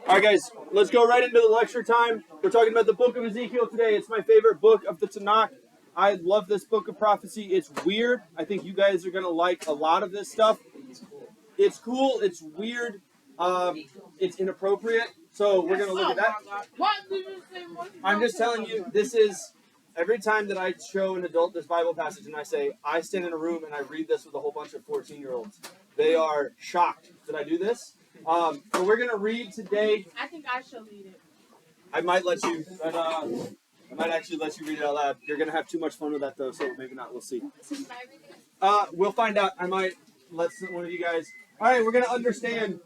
All right, guys, let's go right into the lecture time. We're talking about the book of Ezekiel today. It's my favorite book of the Tanakh. I love this book of prophecy. It's weird. I think you guys are going to like a lot of this stuff. It's cool. It's weird. It's inappropriate. So we're going to look at that. I'm just telling you, this is every time that I show an adult this Bible passage and I say, I stand in a room and I read this with a whole bunch of 14-year-olds. They are shocked that I do this. So we're going to read today. I think I shall read it. I might let you, but I might actually let you read it out loud. You're going to have too much fun with that, though, so maybe not. We'll see. We'll find out. I might let one of you guys. All right, we're going to understand.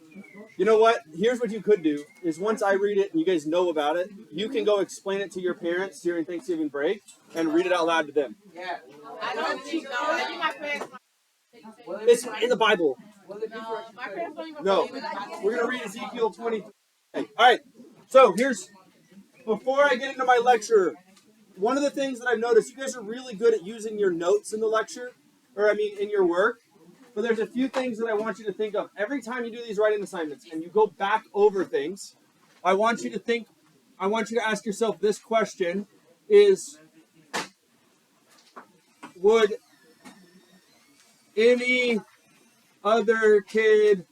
You know what? Here's what you could do, is once I read it and you guys know about it, you can go explain it to your parents during Thanksgiving break and read it out loud to them. Yeah. I don't think so. I think my parents. It's in the Bible. No, my parents don't even No, believe it. we're going to read Ezekiel 23. All right, so before I get into my lecture, one of the things that I've noticed, you guys are really good at using your notes in the lecture, in your work, but there's a few things that I want you to think of. Every time you do these writing assignments and you go back over things, I want you to ask yourself this question, is, would any other kid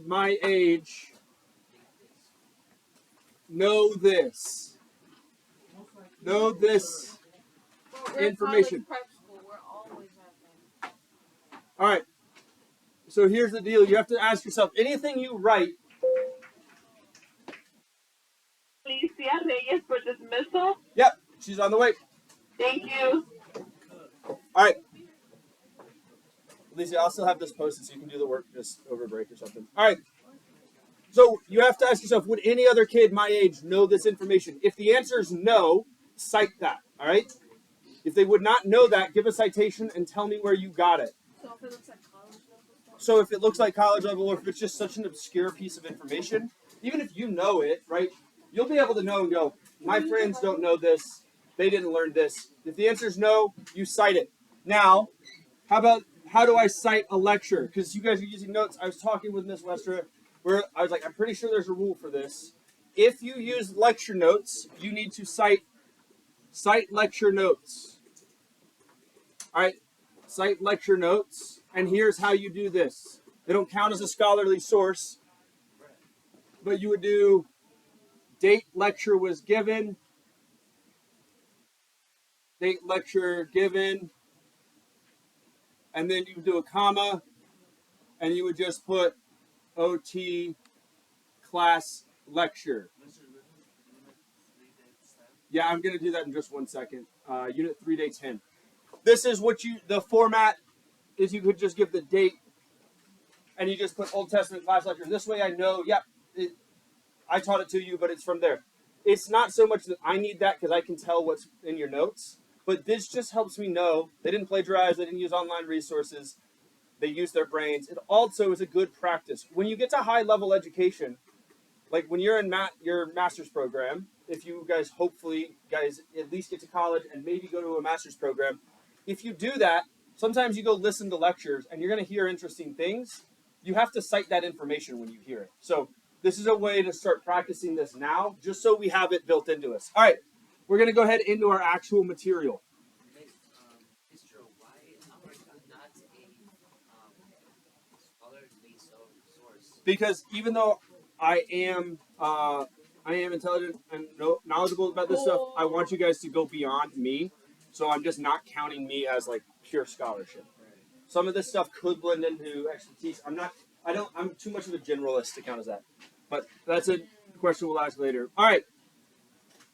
my age know this information? All right, so here's the deal. You have to ask yourself, anything you write. Alicia Reyes for dismissal. Yep, she's on the way. Thank you. All right. Alicia, I'll still have this posted so you can do the work just over break or something. All right. So you have to ask yourself, would any other kid my age know this information? If the answer is no, cite that. All right? If they would not know that, give a citation and tell me where you got it. So if it looks like college level, or if it's just such an obscure piece of information, even if you know it, right, you'll be able to know and go, my friends don't know this. They didn't learn this. If the answer is no, you cite it. Now, how do I cite a lecture? Because you guys are using notes. I was talking with Miss Westra, where I was like, I'm pretty sure there's a rule for this. If you use lecture notes, you need to cite lecture notes. All right, cite lecture notes, and here's how you do this. They don't count as a scholarly source, but you would do date lecture was given, date lecture given, and then you would do a comma, and you would just put OT class lecture. Yeah, I'm going to do that in just 1 second. Unit 3, day 10. This is the format is you could just give the date, and you just put Old Testament class lecture. This way I know, I taught it to you, but it's from there. It's not so much that I need that because I can tell what's in your notes, but this just helps me know they didn't plagiarize, they didn't use online resources, they used their brains. It also is a good practice. When you get to high-level education, like when you're in your master's program, if you guys at least get to college and maybe go to a master's program, if you do that, sometimes you go listen to lectures and you're going to hear interesting things. You have to cite that information when you hear it. So this is a way to start practicing this now, just so we have it built into us. All right, we're going to go ahead into our actual material. Because even though I am intelligent and knowledgeable about this stuff, I want you guys to go beyond me. So I'm just not counting me as like pure scholarship. Some of this stuff could blend into expertise. I'm too much of a generalist to count as that. But that's a question we'll ask later. All right.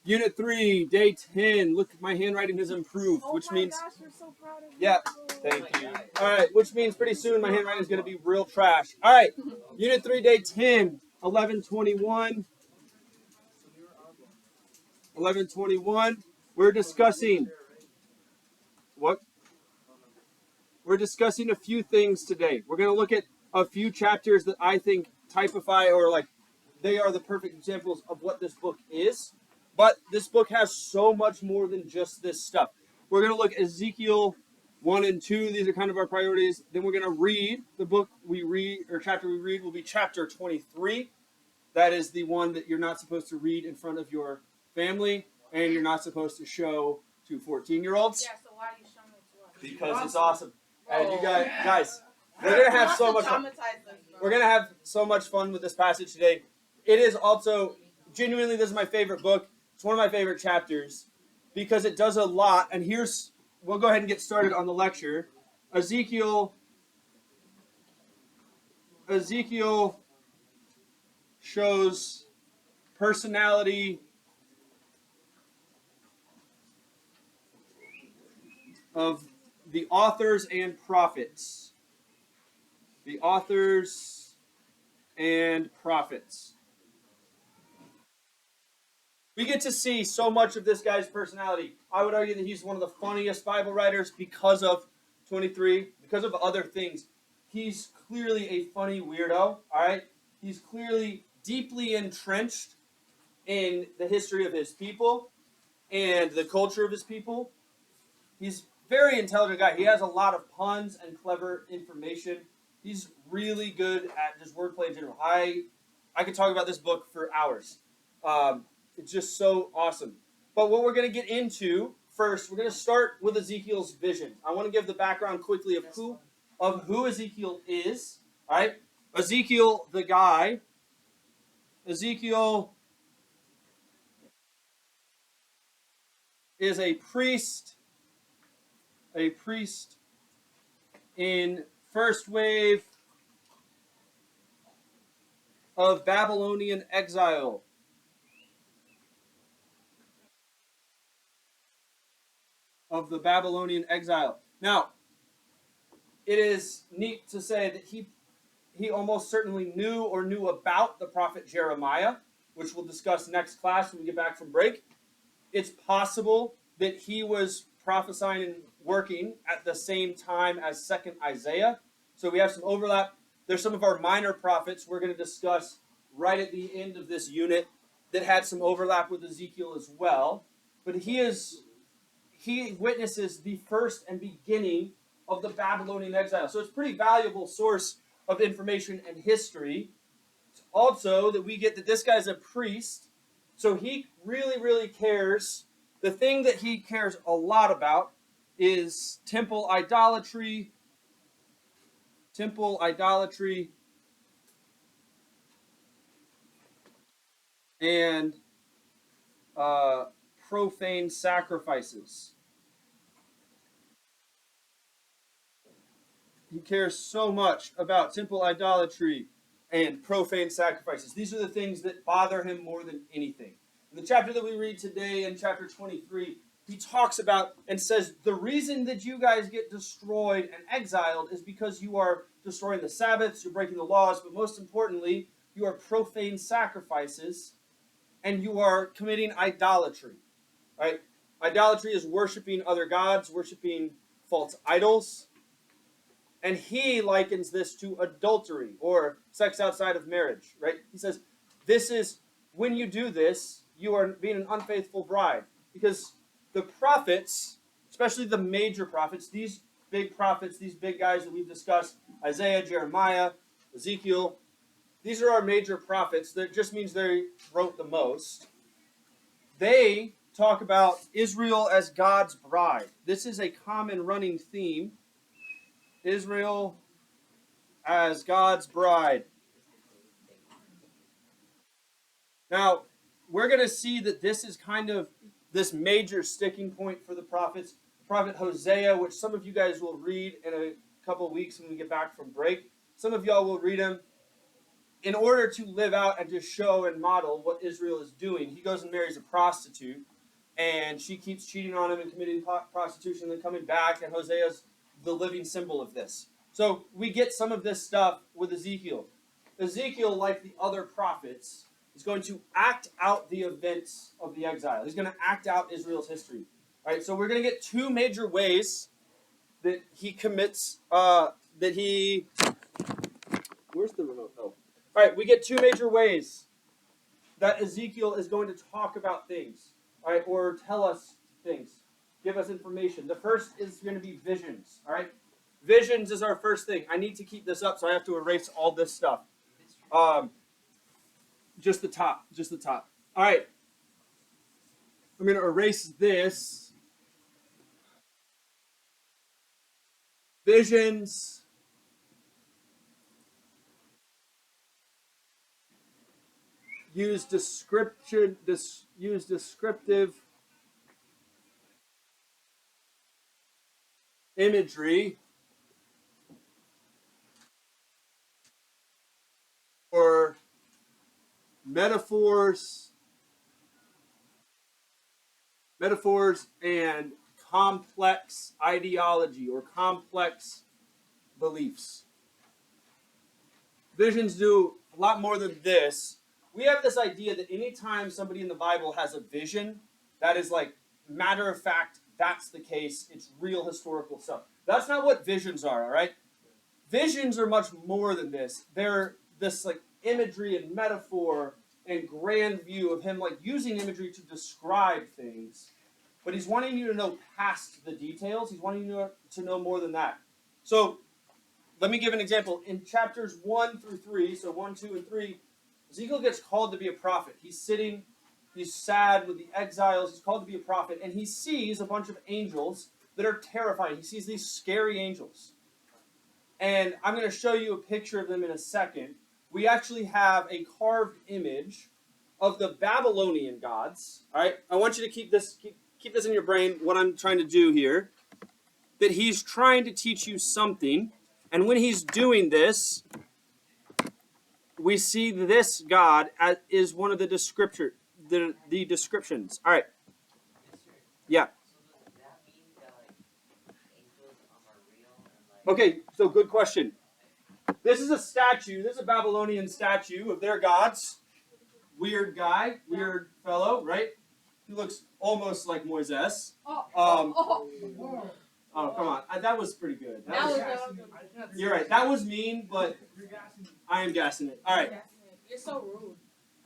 Unit 3, day 10. Look, my handwriting has improved, which means... Gosh, we're so proud of you. Yeah, thank you. All right, which means pretty soon my handwriting is going to be real trash. All right, Unit 3, day 10, 1121. 1121. We're discussing... What? We're discussing a few things today. We're going to look at a few chapters that I think typify they are the perfect examples of what this book is. But this book has so much more than just this stuff. We're going to look at Ezekiel 1 and 2. These are kind of our priorities. Then we're going to read the book we read, or chapter we read will be chapter 23. That is the one that you're not supposed to read in front of your family, and you're not supposed to show to 14-year-olds. Yeah, so why are you showing it to us? Because it's awesome. And you guys, we're gonna have so much fun. We're gonna have so much fun with this passage today. It is also genuinely, this is my favorite book. It's one of my favorite chapters because it does a lot. And we'll go ahead and get started on the lecture. Ezekiel shows personality of the authors and prophets. The authors and prophets. We get to see so much of this guy's personality. I would argue that he's one of the funniest Bible writers because of 23, because of other things. He's clearly a funny weirdo, all right? He's clearly deeply entrenched in the history of his people and the culture of his people. He's a very intelligent guy. He has a lot of puns and clever information. He's really good at just wordplay in general. I could talk about this book for hours. It's just so awesome. But what we're going to get into first, we're going to start with Ezekiel's vision. I want to give the background quickly of who Ezekiel is. All right, Ezekiel, the guy. Ezekiel is a priest in first wave of Babylonian exile. Of the Babylonian exile. Now, it is neat to say that he almost certainly knew about the prophet Jeremiah, which we'll discuss next class when we get back from break. It's possible that he was prophesying and working at the same time as 2nd Isaiah. So we have some overlap. There's some of our minor prophets we're going to discuss right at the end of this unit that had some overlap with Ezekiel as well. But he witnesses the first and beginning of the Babylonian exile. So it's a pretty valuable source of information and history. It's also that we get that this guy's a priest, so he really, really cares. The thing that he cares a lot about is temple idolatry, and profane sacrifices. He cares so much about temple idolatry and profane sacrifices. These are the things that bother him more than anything. In the chapter that we read today, in chapter 23, he talks about and says, the reason that you guys get destroyed and exiled is because you are destroying the Sabbaths, you're breaking the laws, but most importantly, you are profane sacrifices and you are committing idolatry. Right? Idolatry is worshiping other gods, worshiping false idols. And he likens this to adultery or sex outside of marriage, right? He says, when you do this, you are being an unfaithful bride. Because the prophets, especially the major prophets, these big guys that we've discussed, Isaiah, Jeremiah, Ezekiel, these are our major prophets. That just means they wrote the most. They talk about Israel as God's bride. This is a common running theme. Israel as God's bride. Now, we're going to see that this is kind of this major sticking point for the prophets. Prophet Hosea, which some of you guys will read in a couple of weeks when we get back from break. Some of y'all will read him. In order to live out and to show and model what Israel is doing, he goes and marries a prostitute, and she keeps cheating on him and committing prostitution and then coming back, and Hosea's the living symbol of this. So we get some of this stuff with Ezekiel. Ezekiel, like the other prophets, is going to act out the events of the exile. He's going to act out Israel's history. All right, so we're going to get two major ways that he commits, where's the remote? Oh. All right, we get two major ways that Ezekiel is going to talk about things, all right, or tell us things. Give us information. The first is going to be visions, all right? Visions is our first thing. I need to keep this up, so I have to erase all this stuff. Just the top. Just the top. All right. I'm going to erase this. Visions. Use descriptive imagery or metaphors and complex ideology or complex beliefs. Visions do a lot more than this. We have this idea that anytime somebody in the Bible has a vision, that is like matter of fact, that's the case. It's real historical stuff. That's not what visions are, all right? Visions are much more than this. They're this like imagery and metaphor and grand view of him like using imagery to describe things. But he's wanting you to know past the details. He's wanting you to know more than that. So let me give an example. In chapters 1 through 3, so 1, 2, and 3, Ezekiel gets called to be a prophet. He's sitting, he's sad with the exiles. He's called to be a prophet. And he sees a bunch of angels that are terrifying. He sees these scary angels. And I'm going to show you a picture of them in a second. We actually have a carved image of the Babylonian gods. All right, I want you to keep this in your brain, what I'm trying to do here. That he's trying to teach you something. And when he's doing this, we see this God is one of the descriptions. All right. Yeah. Okay, so good question. This is a statue. This is a Babylonian statue of their gods. Weird guy, weird fellow, right? He looks almost like Moises. Oh, come on. That was pretty good. You're right. That was mean, but I am gassing it. All right. You're so rude.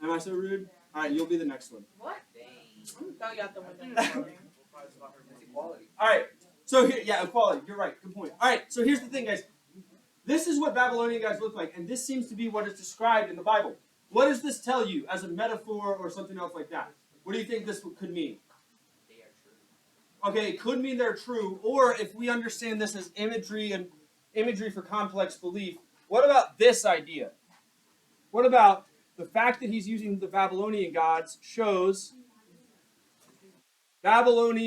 Am I so rude? All right, you'll be the next one. What? Throw you out the window. All right. So here, yeah, equality. You're right. Good point. All right. So here's the thing, guys. This is what Babylonian guys look like, and this seems to be what is described in the Bible. What does this tell you as a metaphor or something else like that? What do you think this could mean? They are true. Okay, it could mean they're true, or if we understand this as imagery and imagery for complex belief, what about this idea? What about the fact that he's using the Babylonian gods shows Babylon,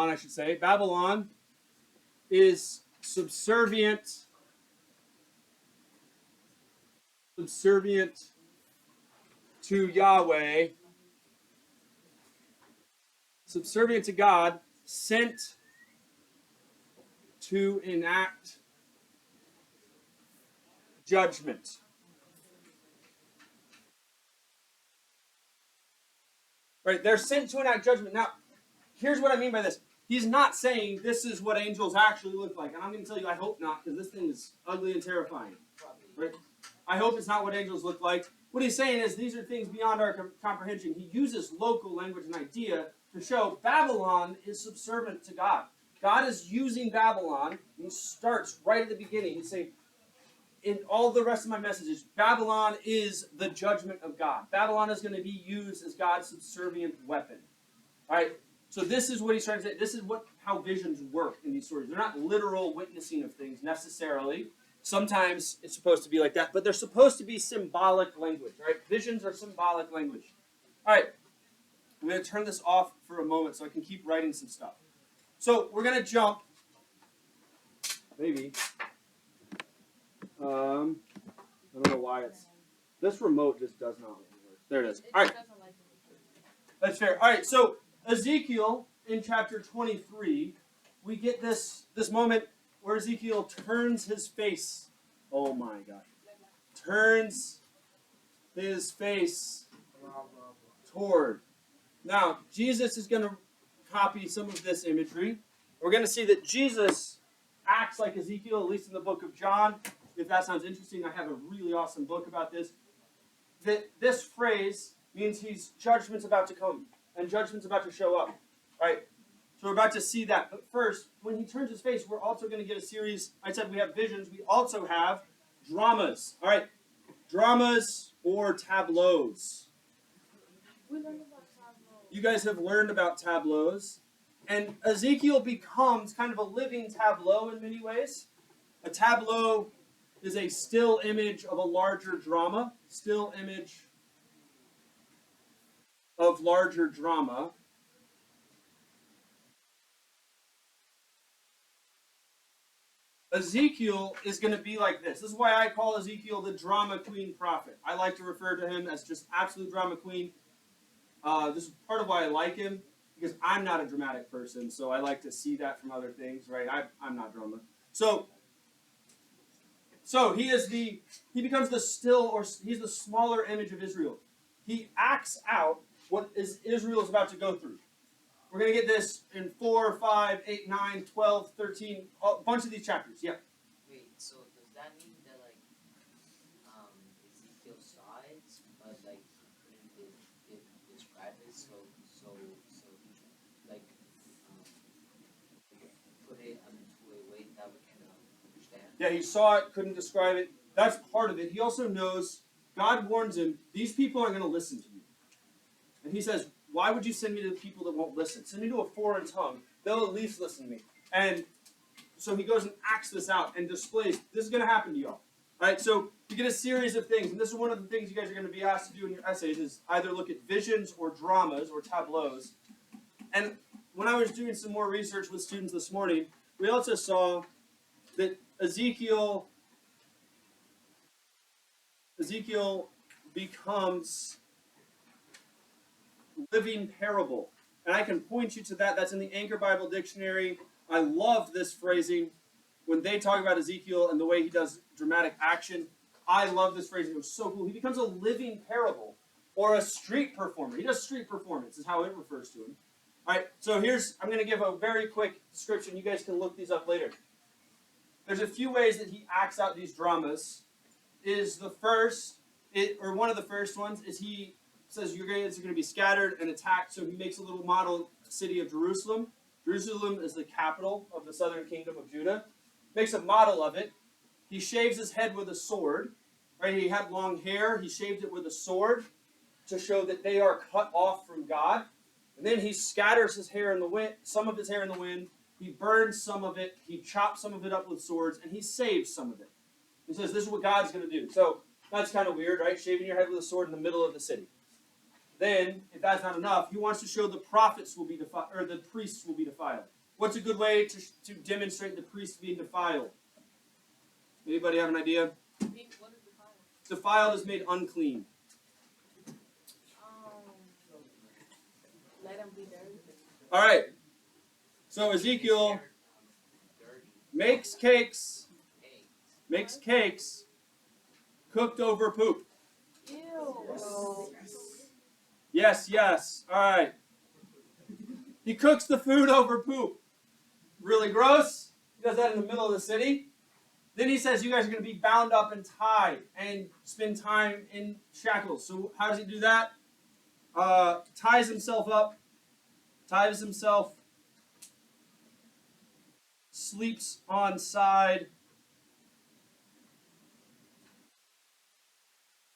I should say, Babylon is subservient to Yahweh, subservient to God, sent to enact judgment. Right, they're sent to enact judgment. Now, here's what I mean by this. He's not saying this is what angels actually look like. And I'm going to tell you, I hope not, because this thing is ugly and terrifying. Right? I hope it's not what angels look like. What he's saying is these are things beyond our comprehension. He uses local language and idea to show Babylon is subservient to God. God is using Babylon. And he starts right at the beginning. He's saying, in all the rest of my messages, Babylon is the judgment of God. Babylon is going to be used as God's subservient weapon. All right? So this is what he's trying to say. This is how visions work in these stories. They're not literal witnessing of things necessarily. Sometimes it's supposed to be like that, but they're supposed to be symbolic language, right? Visions are symbolic language. All right, I'm going to turn this off for a moment so I can keep writing some stuff. So we're going to jump, maybe. I don't know why this remote just does not work. There it is. All right, that's fair. All right, so Ezekiel in chapter 23, we get this moment where Ezekiel turns his face. Oh my gosh. Turns his face toward. Now, Jesus is going to copy some of this imagery. We're going to see that Jesus acts like Ezekiel, at least in the book of John. If that sounds interesting, I have a really awesome book about this. That this phrase means judgment's about to come, and judgment's about to show up. Right? So we're about to see that. But first, when he turns his face, we're also going to get a series. I said we have visions. We also have dramas. All right, dramas or tableaus. We learned about tableau. You guys have learned about tableaus. And Ezekiel becomes kind of a living tableau in many ways. A tableau is a still image of a larger drama. Still image of larger drama. Ezekiel is going to be like this. This is why I call Ezekiel the drama queen prophet. I like to refer to him as just absolute drama queen. This is part of why I like him, because I'm not a dramatic person, so I like to see that from other things, right? I'm not drama. So he becomes he's the smaller image of Israel. He acts out what Israel is about to go through. We're going to get this in 4, 5, 8, 9, 12, 13, a bunch of these chapters. Yeah. Wait, so does that mean that Ezekiel saw it, but he couldn't describe it, so he put it into a way that we can understand? Yeah, he saw it, couldn't describe it. That's part of it. He also knows, God warns him, these people aren't going to listen to you. And he says, why would you send me to the people that won't listen? Send me to a foreign tongue. They'll at least listen to me. And so he goes and acts this out and displays, this is going to happen to y'all. All right, so you get a series of things. And this is one of the things you guys are going to be asked to do in your essays is either look at visions or dramas or tableaus. And when I was doing some more research with students this morning, we also saw that Ezekiel becomes living parable. And I can point you to that. That's in the Anchor Bible Dictionary. I love this phrasing. When they talk about Ezekiel and the way he does dramatic action, I love this phrasing. It was so cool. He becomes a living parable or a street performer. He does street performance is how it refers to him. All right, so I'm going to give a very quick description. You guys can look these up later. There's a few ways that he acts out these dramas. One of the first ones is he says your guys are going to be scattered and attacked, so he makes a little model city of Jerusalem. Jerusalem is the capital of the southern kingdom of Judah. Makes a model of it. He shaves his head with a sword. Right? He had long hair. He shaved it with a sword to show that they are cut off from God. And then he scatters his hair in the wind, some of his hair in the wind. He burns some of it. He chops some of it up with swords, and he saves some of it. He says, this is what God's going to do. So that's kind of weird, right? Shaving your head with a sword in the middle of the city. Then, if that's not enough, he wants to show the prophets will be defiled, or the priests will be defiled. What's a good way to demonstrate the priests being defiled? Anybody have an idea? What is defiled? Defiled is made unclean. Let them be dirty. All right. So Ezekiel makes cakes cooked over poop. Ew. Yes. All right. He cooks the food over poop. Really gross. He does that in the middle of the city. Then he says you guys are going to be bound up and tied and spend time in shackles. So how does he do that? Ties himself, sleeps on side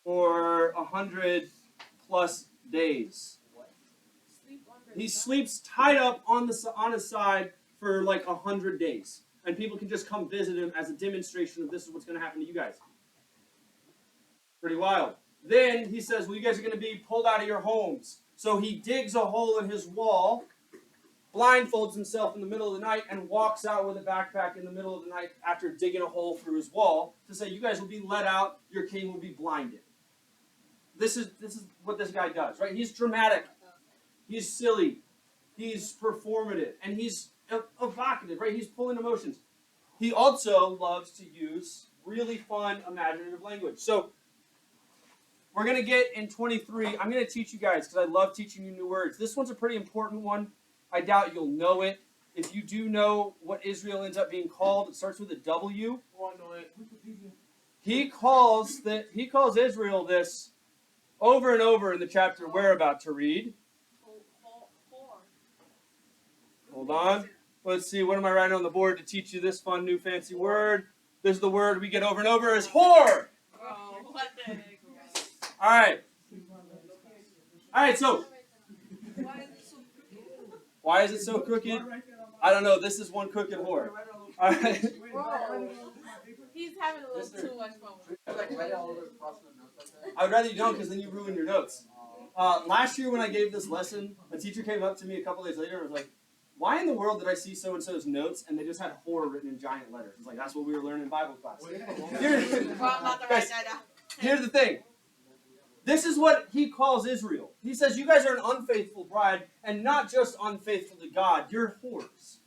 for 100+ days. He sleeps tied up on his side for like 100 days. And people can just come visit him as a demonstration of this is what's going to happen to you guys. Pretty wild. Then he says, well, you guys are going to be pulled out of your homes. So he digs a hole in his wall, blindfolds himself in the middle of the night, and walks out with a backpack in the middle of the night after digging a hole through his wall to say, you guys will be let out, your king will be blinded. This is what this guy does, right? He's dramatic. He's silly. He's performative. And he's evocative, right? He's pulling emotions. He also loves to use really fun, imaginative language. So we're going to get in 23. I'm going to teach you guys because I love teaching you new words. This one's a pretty important one. I doubt you'll know it. If you do know what Israel ends up being called, it starts with a W. Oh, I know it. He calls Israel this over and over in the chapter we're about to read. Hold on. Let's see. What am I writing on the board to teach you this fun new fancy word? This is the word we get over and over is whore. Oh, what the heck? All right. All right, so why is it so crooked? I don't know. This is one crooked whore. All right. Whoa. He's having a little too much fun with it. I'd rather you don't because then you ruin your notes. Last year when I gave this lesson, a teacher came up to me a couple days later and was like, why in the world did I see so-and-so's notes and they just had whore written in giant letters? It's like, that's what we were learning in Bible class. Well, I'm about to write that down. Here's the thing. This is what he calls Israel. He says, you guys are an unfaithful bride, and not just unfaithful to God, you're whores.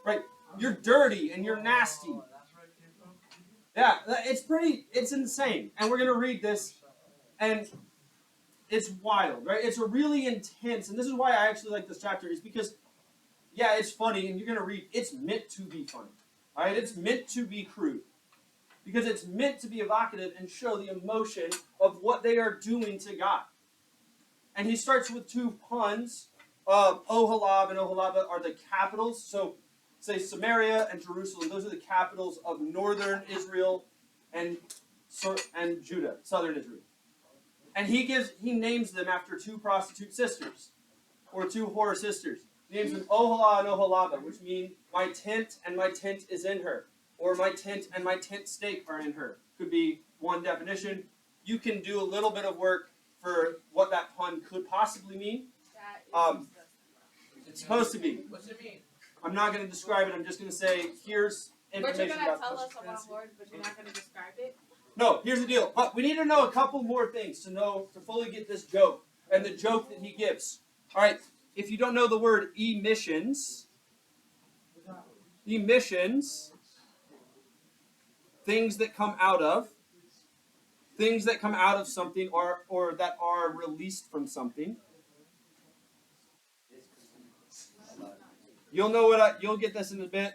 Right? You're dirty and you're nasty. Yeah, it's insane. And we're going to read this, and it's wild, right? It's a really intense, and this is why I actually like this chapter, is because, yeah, it's funny, and you're going to read, it's meant to be funny. All right? It's meant to be crude. Because it's meant to be evocative and show the emotion of what they are doing to God. And he starts with two puns. Oholab and Oholaba are the capitals. So, say Samaria and Jerusalem. Those are the capitals of northern Israel and Judah, southern Israel. And he names them after two prostitute sisters, or two whore sisters. He names them Oholah and Oholaba, which mean my tent and my tent is in her. Or my tent and my tent stake are in her. Could be one definition. You can do a little bit of work for what that pun could possibly mean. It's supposed to be. What's it mean? I'm not going to describe it. I'm just going to say, here's But information you're going to about tell us about words, but you're not going to describe it? No, here's the deal. But we need to know a couple more things to fully get this joke and the joke that he gives. All right, if you don't know the word emissions, things that come out of something or that are released from something. You'll know you'll get this in a bit.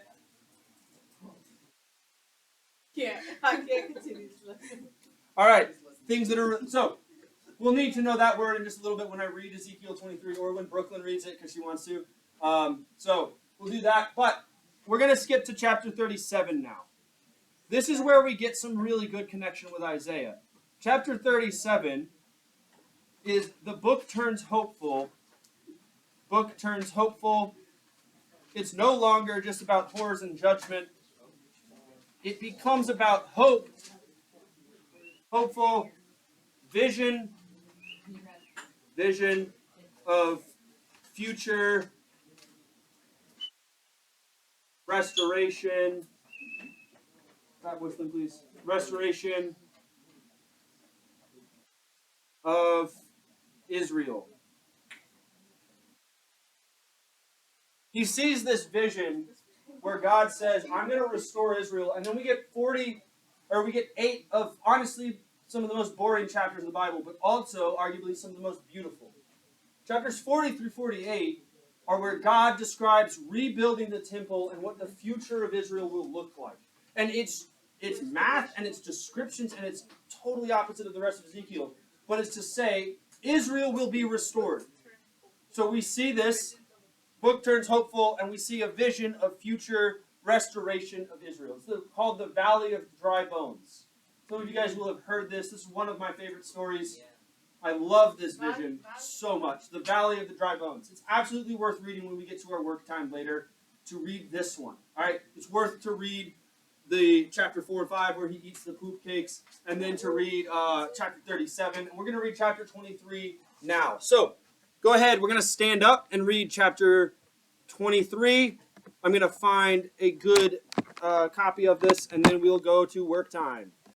Yeah, I can't continue this lesson. All right, things that are so. We'll need to know that word in just a little bit when I read Ezekiel 23 or when Brooklyn reads it because she wants to. So we'll do that. But we're going to skip to chapter 37 now. This is where we get some really good connection with Isaiah. Chapter 37 is the book turns hopeful. Book turns hopeful. It's no longer just about horrors and judgment. It becomes about hope. Hopeful vision of future restoration. Please. Restoration of Israel. He sees this vision where God says, I'm going to restore Israel. And then we get 8 of, honestly, some of the most boring chapters in the Bible, but also, arguably, some of the most beautiful. Chapters 40 through 48 are where God describes rebuilding the temple and what the future of Israel will look like. And it's math and it's descriptions and it's totally opposite of the rest of Ezekiel. But it's to say, Israel will be restored. So we see this, book turns hopeful, and we see a vision of future restoration of Israel. It's called the Valley of Dry Bones. Some of you guys will have heard this. This is one of my favorite stories. I love this vision so much. The Valley of the Dry Bones. It's absolutely worth reading when we get to our work time later to read this one. All right? It's worth to read the chapter 4 and 5 where he eats the poop cakes, and then to read chapter 37. And we're going to read chapter 23 now. So, go ahead. We're going to stand up and read chapter 23. I'm going to find a good copy of this, and then we'll go to work time.